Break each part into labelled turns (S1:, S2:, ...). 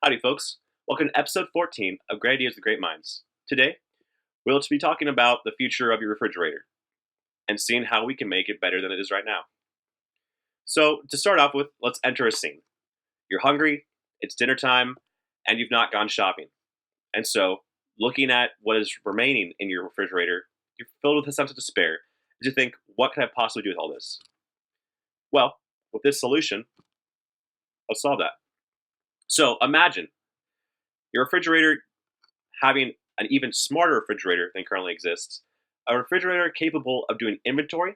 S1: Howdy, folks. Welcome to episode 14 of Great Ideas with Great Minds. Today, we'll be talking about the future of your refrigerator and seeing how we can make it better than it is right now. So, to start off with, let's enter a scene. You're hungry, it's dinner time, and you've not gone shopping. And so, looking at what is remaining in your refrigerator, you're filled with a sense of despair as you think, what can I possibly do with all this? Well, with this solution, let's solve that. So, imagine your refrigerator having an even smarter refrigerator than currently exists, a refrigerator capable of doing inventory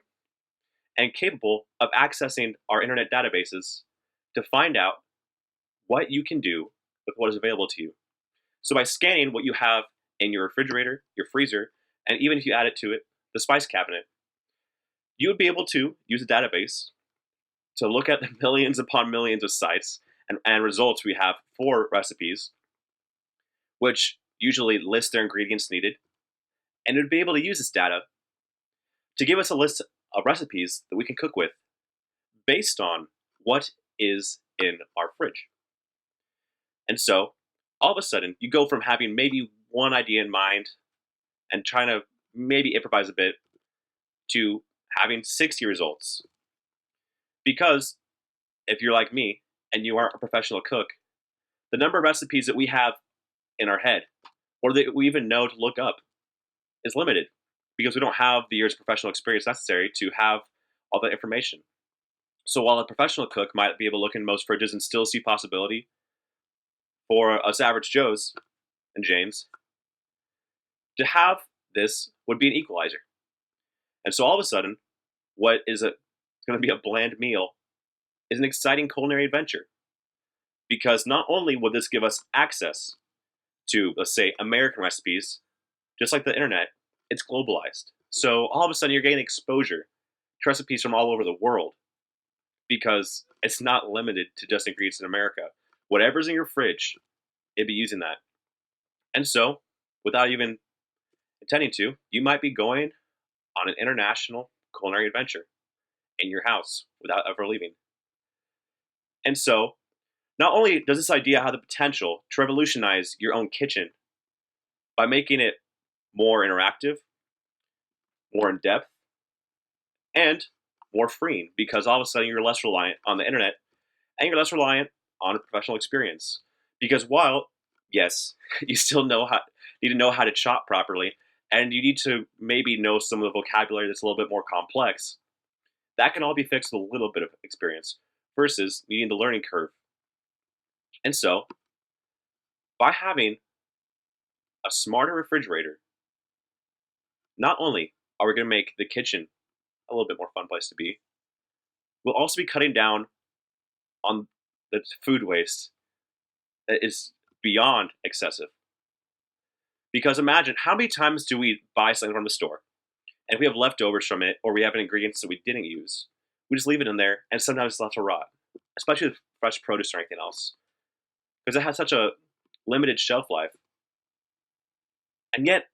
S1: and capable of accessing our internet databases to find out what you can do with what is available to you. So by scanning what you have in your refrigerator, your freezer, and even if you add it to it, the spice cabinet, you would be able to use a database to look at the millions upon millions of sites and results we have for recipes, which usually list their ingredients needed, and it would be able to use this data to give us a list of recipes that we can cook with based on what is in our fridge. And so, all of a sudden, you go from having maybe one idea in mind and trying to maybe improvise a bit to having 60 results. Because if you're like me and you aren't a professional cook, the number of recipes that we have in our head or that we even know to look up is limited because we don't have the years of professional experience necessary to have all that information. So while a professional cook might be able to look in most fridges and still see possibility, for us average Joes and Janes, to have this would be an equalizer. And so all of a sudden, what is going to be a bland meal is an exciting culinary adventure. Because not only will this give us access to, let's say, American recipes, just like the internet, it's globalized. So all of a sudden you're getting exposure to recipes from all over the world because it's not limited to just ingredients in America. Whatever's in your fridge, it'd be using that. And so, without even intending to, you might be going on an international culinary adventure in your house without ever leaving. And so, not only does this idea have the potential to revolutionize your own kitchen by making it more interactive, more in depth, and more freeing because all of a sudden you're less reliant on the internet and you're less reliant on a professional experience. Because while, yes, you still need to know how to chop properly and you need to maybe know some of the vocabulary that's a little bit more complex, that can all be fixed with a little bit of experience versus needing the learning curve. And so, by having a smarter refrigerator, not only are we going to make the kitchen a little bit more fun place to be, we'll also be cutting down on the food waste that is beyond excessive. Because imagine, how many times do we buy something from the store, and if we have leftovers from it, or we have ingredients that we didn't use, we just leave it in there, and sometimes it's left to rot, especially with fresh produce or anything else, because it has such a limited shelf life. And yet,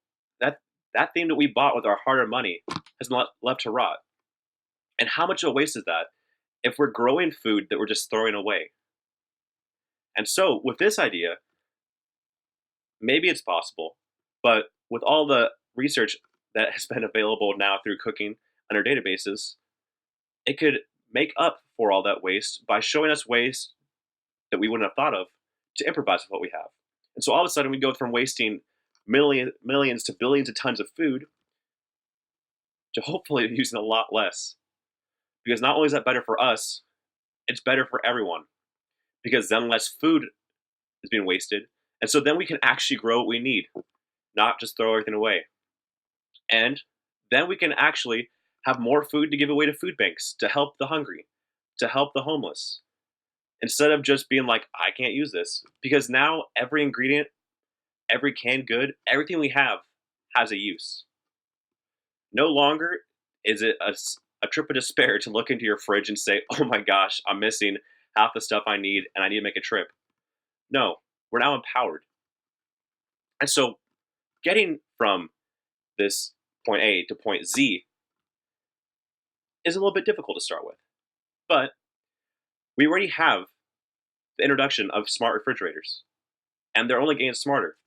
S1: that thing that we bought with our hard-earned money has been left to rot. And how much of a waste is that if we're growing food that we're just throwing away? And so, with this idea, maybe it's possible, but with all the research that has been available now through cooking on our databases, it could make up for all that waste by showing us ways that we wouldn't have thought of to improvise with what we have. And so all of a sudden we go from wasting millions to billions of tons of food to hopefully using a lot less. Because not only is that better for us, it's better for everyone. Because then less food is being wasted. And so then we can actually grow what we need, not just throw everything away. And then we can actually have more food to give away to food banks, to help the hungry, to help the homeless. Instead of just being like, I can't use this. Because now every ingredient, every canned good, everything we have has a use. No longer is it a trip of despair to look into your fridge and say, oh my gosh, I'm missing half the stuff I need and I need to make a trip. No, we're now empowered. And so getting from this point A to point Z is a little bit difficult to start with. But we already have the introduction of smart refrigerators. And they're only getting smarter.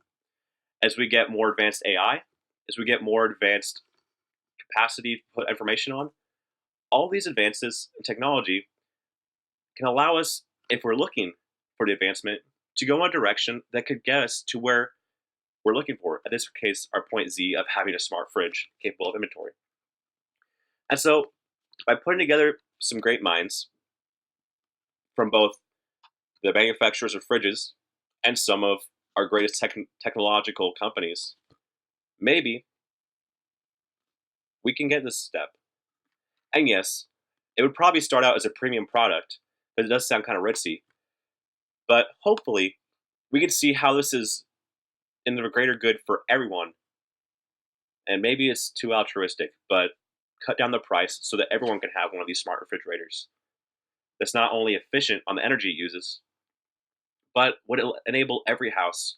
S1: As we get more advanced AI, as we get more advanced capacity to put information on, all these advances in technology can allow us, if we're looking for the advancement, to go in a direction that could get us to where we're looking for. In this case, our point Z of having a smart fridge capable of inventory. And so, by putting together some great minds from both the manufacturers of fridges and some of our greatest technological companies, maybe we can get this step. And yes, it would probably start out as a premium product, but it does sound kind of ritzy. But hopefully, we can see how this is in the greater good for everyone. And maybe it's too altruistic, but cut down the price so that everyone can have one of these smart refrigerators that's not only efficient on the energy it uses, but would enable every house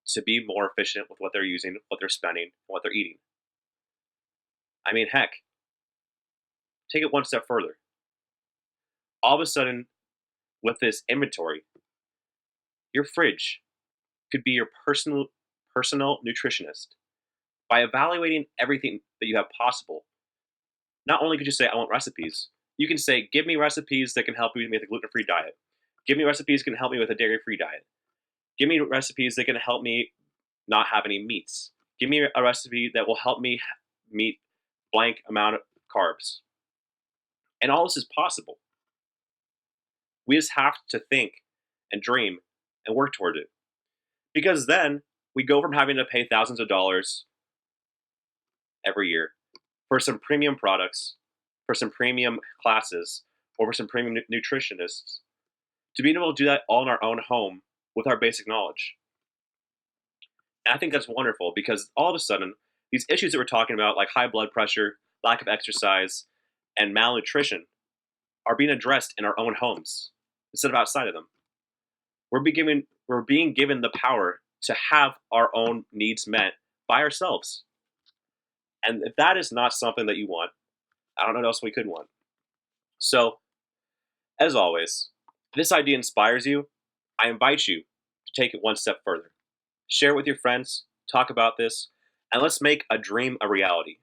S1: to be more efficient with what they're using, what they're spending, and what they're eating. I mean, heck, take it one step further. All of a sudden, with this inventory, your fridge could be your personal nutritionist. By evaluating everything that you have possible, not only could you say, I want recipes, you can say, give me recipes that can help me with a gluten-free diet. Give me recipes that can help me with a dairy-free diet. Give me recipes that can help me not have any meats. Give me a recipe that will help me meet blank amount of carbs. And all this is possible. We just have to think and dream and work toward it. Because then we go from having to pay thousands of dollars every year for some premium products, for some premium classes, or for some premium nutritionists, to being able to do that all in our own home with our basic knowledge. And I think that's wonderful because all of a sudden, these issues that we're talking about, like high blood pressure, lack of exercise, and malnutrition, are being addressed in our own homes instead of outside of them. We're being given the power to have our own needs met by ourselves. And if that is not something that you want, I don't know what else we could want. So, as always, if this idea inspires you, I invite you to take it one step further. Share it with your friends, talk about this, and let's make a dream a reality.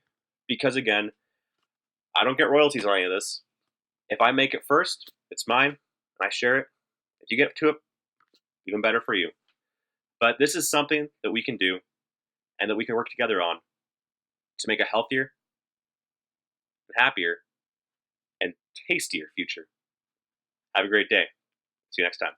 S1: Because again, I don't get royalties on any of this. If I make it first, it's mine, and I share it. If you get to it, even better for you. But this is something that we can do and that we can work together on to make a healthier, happier, and tastier future. Have a great day. See you next time.